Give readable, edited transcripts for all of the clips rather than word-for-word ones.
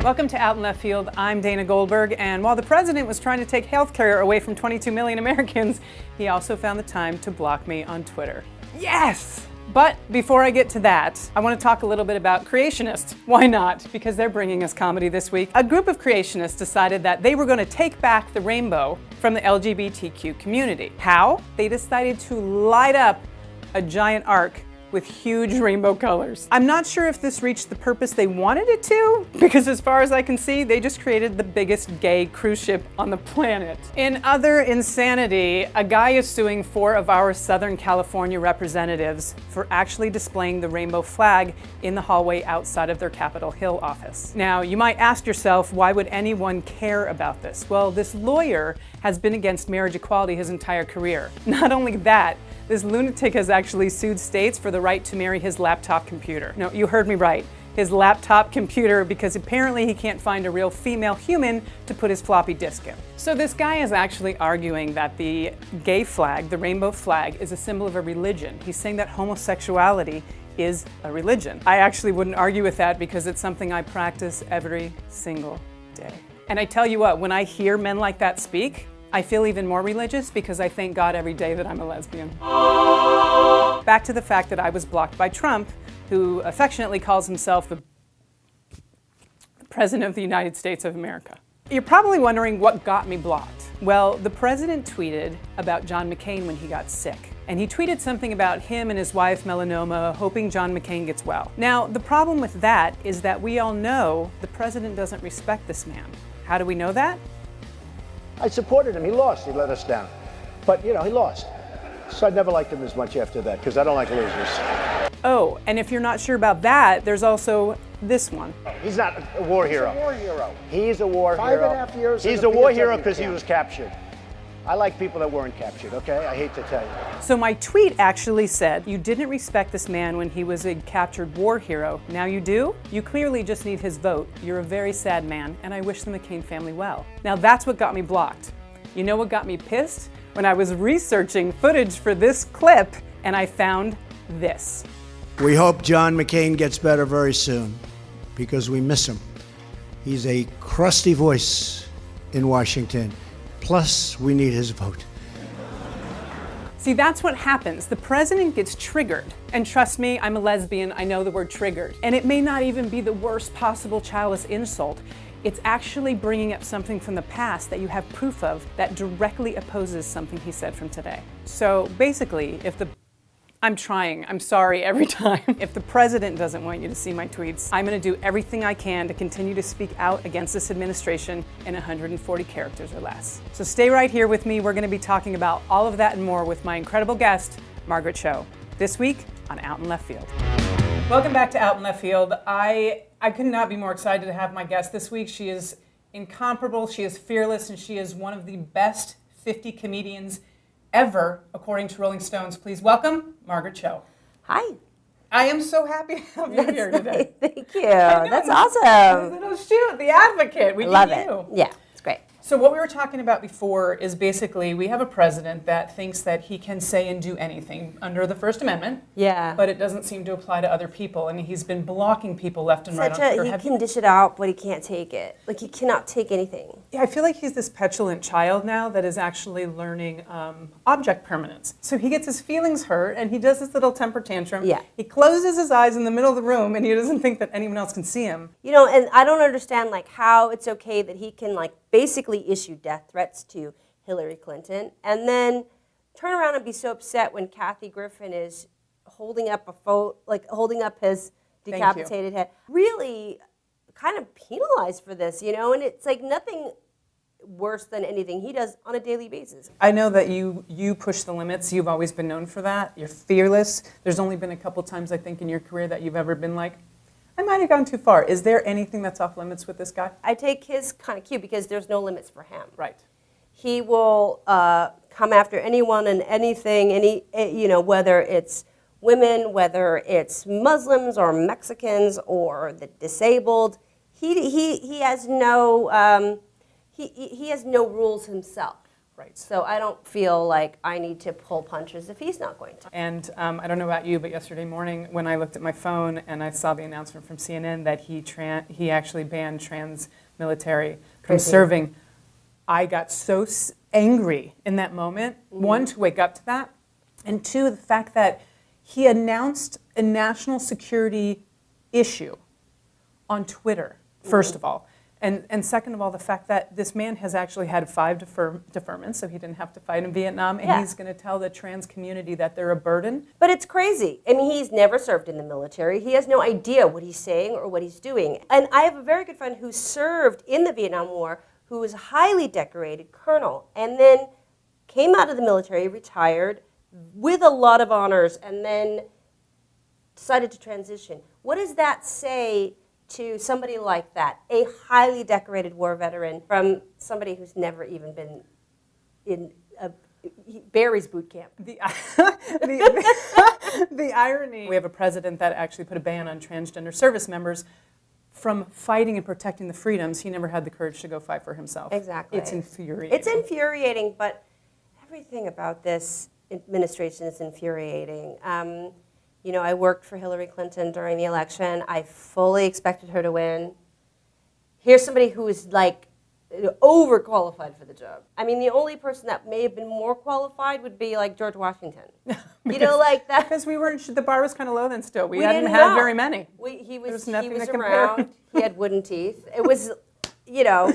Welcome to Out in Left Field. I'm Dana Goldberg, and while the president was trying to take health care away from 22 million Americans, he also found the time to block me on Twitter. Yes! But before I get to that, I want to talk a little bit about creationists. Why not? Because they're bringing us comedy this week. A group of creationists decided that they were going to take back the rainbow from the LGBTQ community. How? They decided to light up a giant arc with huge rainbow colors. I'm not sure if this reached the purpose they wanted it to, because as far as I can see, they just created the biggest gay cruise ship on the planet. In other insanity, a guy is suing 4 of our Southern California representatives for actually displaying the rainbow flag in the hallway outside of their Capitol Hill office. Now, you might ask yourself, why would anyone care about this? Well, this lawyer has been against marriage equality his entire career. Not only that, this lunatic has actually sued states for the right to marry his laptop computer. No, you heard me right. His laptop computer, because apparently he can't find a real female human to put his floppy disk in. So this guy is actually arguing that the gay flag, the rainbow flag, is a symbol of a religion. He's saying that homosexuality is a religion. I actually wouldn't argue with that because it's something I practice every single day. And I tell you what, when I hear men like that speak, I feel even more religious because I thank God every day that I'm a lesbian. Back to the fact that I was blocked by Trump, who affectionately calls himself the President of the United States of America. You're probably wondering what got me blocked. Well, the president tweeted about John McCain when he got sick. And he tweeted something about him and his wife melanoma, hoping John McCain gets well. Now, the problem with that is that we all know the president doesn't respect this man. How do we know that? I supported him. He lost. He let us down. But, he lost. So I never liked him as much after that because I don't like losers. Oh, and if you're not sure about that, there's also this one. He's not a war hero. He's a war hero. He's a war hero. 5.5 years. He's a war hero because he was captured. I like people that weren't captured, okay? I hate to tell you. So my tweet actually said, you didn't respect this man when he was a captured war hero. Now you do? You clearly just need his vote. You're a very sad man, and I wish the McCain family well. Now that's what got me blocked. You know what got me pissed? When I was researching footage for this clip, and I found this. We hope John McCain gets better very soon, because we miss him. He's a crusty voice in Washington. Plus, we need his vote. See, that's what happens. The president gets triggered. And trust me, I'm a lesbian, I know the word triggered. And it may not even be the worst possible childless insult. It's actually bringing up something from the past that you have proof of that directly opposes something he said from today. So basically, I'm sorry every time. If the president doesn't want you to see my tweets, I'm going to do everything I can to continue to speak out against this administration in 140 characters or less. So stay right here with me. We're going to be talking about all of that and more with my incredible guest, Margaret Cho, this week on Out in Left Field. Welcome back to Out in Left Field. I could not be more excited to have my guest this week. She is incomparable, she is fearless, and she is one of the best 50 comedians ever, according to Rolling Stones. Please welcome Margaret Cho. Hi. I am so happy to have you here today. Thank you. That's awesome. Little shoot, the advocate. We love need it. you. Yeah, it's great. So what we were talking about before is basically we have a president that thinks that he can say and do anything under the First Amendment. Yeah. But it doesn't seem to apply to other people, and he's been blocking people left and right on Twitter. He can dish it out, but he can't take it. Like, he cannot take anything. Yeah, I feel like he's this petulant child now that is actually learning object permanence. So he gets his feelings hurt, and he does this little temper tantrum. Yeah. He closes his eyes in the middle of the room, and he doesn't think that anyone else can see him. And I don't understand, how it's okay that he can, basically issue death threats to Hillary Clinton, and then turn around and be so upset when Kathy Griffin is holding up holding up his decapitated head. Really kind of penalized for this, and it's nothing worse than anything he does on a daily basis. I know that you push the limits. You've always been known for that. You're fearless. There's only been a couple times, I think, in your career that you've ever been like, I might have gone too far. Is there anything that's off limits with this guy? I take his kind of cue because there's no limits for him. Right. He will come after anyone and anything, whether it's women, whether it's Muslims or Mexicans or the disabled. He has no he has no rules himself. Right. So I don't feel like I need to pull punches if he's not going to. And I don't know about you, but yesterday morning when I looked at my phone and I saw the announcement from CNN that he actually banned trans military from Crazy. serving, I got so angry in that moment. One, to wake up to that, and two, the fact that he announced a national security issue on Twitter, first of all. And second of all, the fact that this man has actually had 5 deferments, so he didn't have to fight in Vietnam, and he's going to tell the trans community that they're a burden. But it's crazy. I mean, he's never served in the military. He has no idea what he's saying or what he's doing. And I have a very good friend who served in the Vietnam War, who was a highly decorated colonel, and then came out of the military, retired with a lot of honors, and then decided to transition. What does that say to somebody like that, a highly decorated war veteran, from somebody who's never even been in Barry's boot camp? The irony, we have a president that actually put a ban on transgender service members from fighting and protecting the freedoms. He never had the courage to go fight for himself. Exactly. It's infuriating. It's infuriating, but everything about this administration is infuriating. You know, I worked for Hillary Clinton during the election. I fully expected her to win. Here's somebody who is like overqualified for the job. I mean, the only person that may have been more qualified would be like George Washington. You know, like that. Because the bar was kind of low then still. We didn't hadn't had know. very many. He There was nothing to around. compare. He had wooden teeth. It was, you know,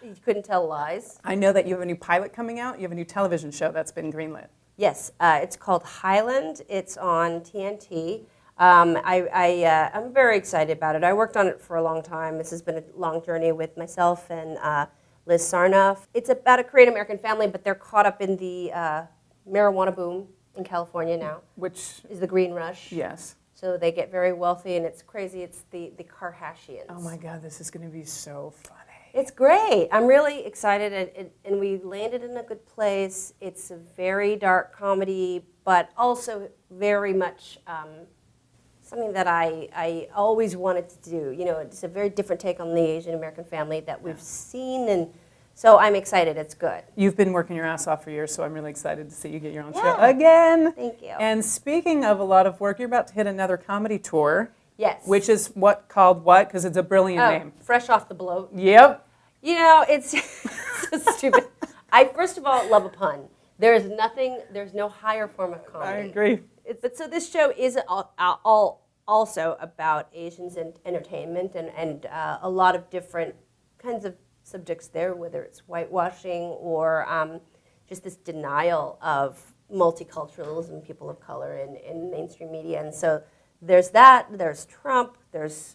you couldn't tell lies. I know that you have a new pilot coming out. You have a new television show that's been greenlit. Yes, it's called Highland. It's on TNT. I'm very excited about it. I worked on it for a long time. This has been a long journey with myself and Liz Sarnoff. It's about a Korean American family, but they're caught up in the marijuana boom in California now, Which, is the green rush. yes. So they get very wealthy, and it's crazy. It's the Kardashians. Oh my God, this is going to be so funny. It's great. I'm really excited, and we landed in a good place. It's a very dark comedy, but also very much something that I always wanted to do. You know, it's a very different take on the Asian American family that we've seen, and so I'm excited. It's good. You've been working your ass off for years, so I'm really excited to see you get your own show Yeah. again. Thank you. And speaking of a lot of work, you're about to hit another comedy tour. Yes. Which is called what? Because it's a brilliant name. Fresh off the bloat. Yep. You know, it's so stupid. I first of all love a pun. There's no higher form of comedy. I agree. So this show is also about Asians and entertainment and a lot of different kinds of subjects there, whether it's whitewashing or just this denial of multiculturalism, people of color in mainstream media. And so there's that, there's Trump, there's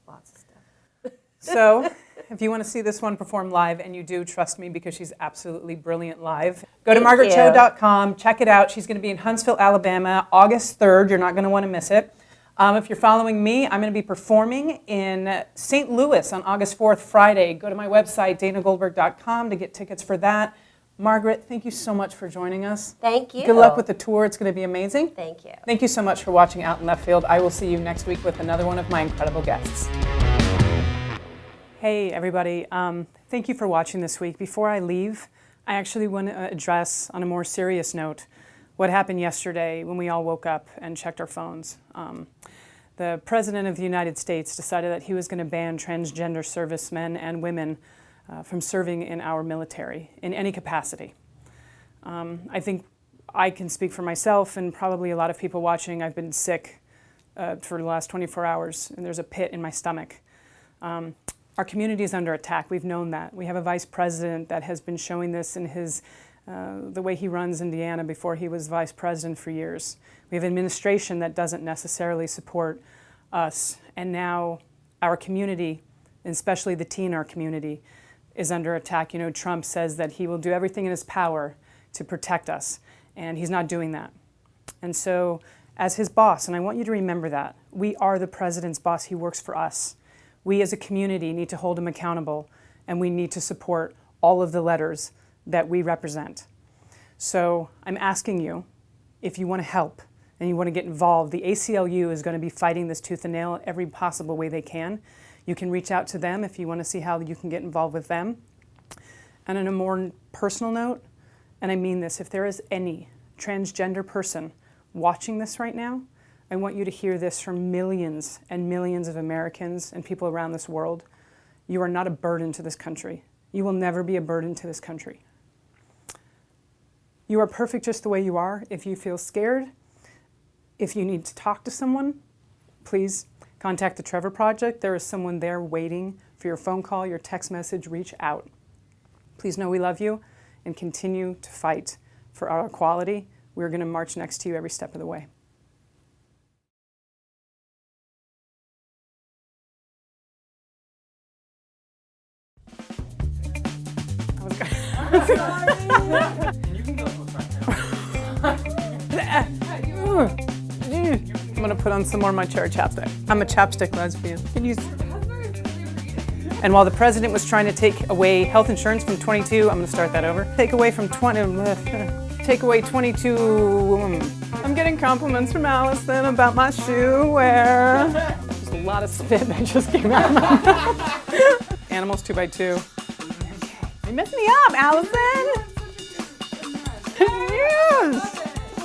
lots of stuff. So if you want to see this one perform live, and you do, trust me, because she's absolutely brilliant live, go to Thank you. margaretcho.com, check it out. She's going to be in Huntsville, Alabama, August 3rd. You're not going to want to miss it. If you're following me, I'm going to be performing in St. Louis on August 4th, Friday. Go to my website, danagoldberg.com, to get tickets for that. Margaret, thank you so much for joining us. Thank you. Good luck with the tour. It's going to be amazing. Thank you. Thank you so much for watching Out in Left Field. I will see you next week with another one of my incredible guests. Hey, everybody. Thank you for watching this week. Before I leave, I actually want to address, on a more serious note, what happened yesterday when we all woke up and checked our phones. The President of the United States decided that he was going to ban transgender servicemen and women from serving in our military in any capacity. I think I can speak for myself and probably a lot of people watching. I've been sick for the last 24 hours, and there's a pit in my stomach. Our community is under attack. We've known that. We have a vice president that has been showing this in the way he runs Indiana before he was vice president for years. We have administration that doesn't necessarily support us, and now our community, and especially the teen in our community, is under attack. You know, Trump says that he will do everything in his power to protect us, and he's not doing that. And so, as his boss, and I want you to remember that, we are the president's boss. He works for us. We as a community need to hold him accountable, and we need to support all of the letters that we represent. So I'm asking you, if you want to help and you want to get involved, the ACLU is going to be fighting this tooth and nail every possible way they can. You can reach out to them if you want to see how you can get involved with them. And on a more personal note, and I mean this, if there is any transgender person watching this right now, I want you to hear this from millions and millions of Americans and people around this world. You are not a burden to this country. You will never be a burden to this country. You are perfect just the way you are. If you feel scared, if you need to talk to someone, please contact the Trevor Project. There is someone there waiting for your phone call, your text message. Reach out. Please know we love you and continue to fight for our equality. We're going to march next to you every step of the way. I'm gonna put on some more of my cherry chapstick. I'm a chapstick lesbian. Can you? And while the president was trying to take away health insurance from 22, I'm gonna start that over. Take away 22. I'm getting compliments from Allison about my shoe wear. There's a lot of spit that just came out of my mouth. Animals 2x2. You messed me up, Allison. Yes.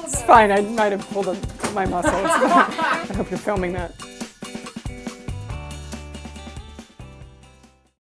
It's fine. I might have pulled my muscles. I hope you're filming that.